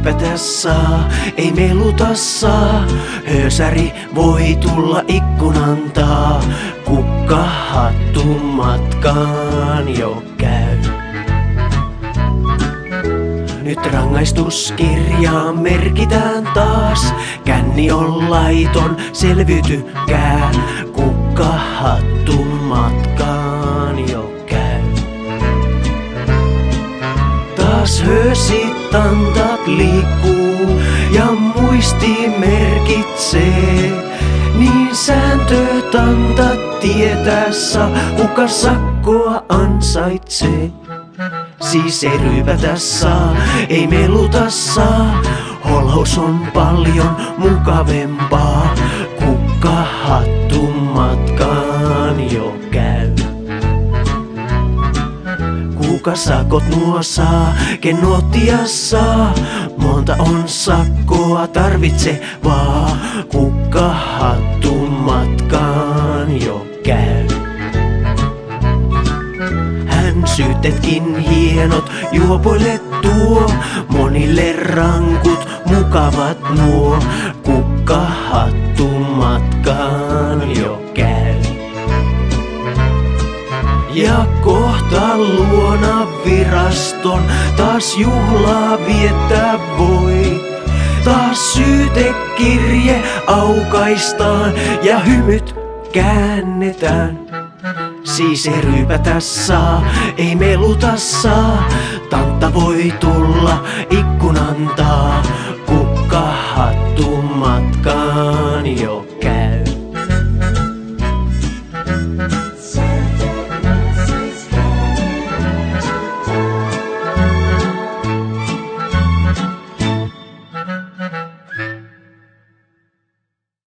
ryypätä saa, ei meluta saa. Höösäri voi tulla ikkunan taa, kukkahattu matkaan jo käy. Nyt rangaistuskirjaan merkitään taas, känni on laiton, selviytykää, kukkahattu matkaan jo käy. Taas höösitantat liikkuu ja muisti merkitsee, niin sääntötantat tietää saa, kuka sakkoa ansaitsee. Siis ei ryypätä saa, ei meluta saa, holhous on paljon mukavempaa, kukkahattu matkaan jo käy. Kuka sakot nuo saa, ken nuottia saa, monta on sakkoa tarvitsevaa, kukkahattu matkaan jo käy. Syytetkin hienot juopoille tuo, monille rankut mukavat nuo, kukkahattu matkaan jo käy. Ja kohta luona viraston taas juhlaa viettää voi. Taas syytekirje aukaistaan ja hymyt käännetään. Siis ei ryypätä saa, ei meluta saa, tantta voi tulla ikkunan taa, kukkahattu matkaan jo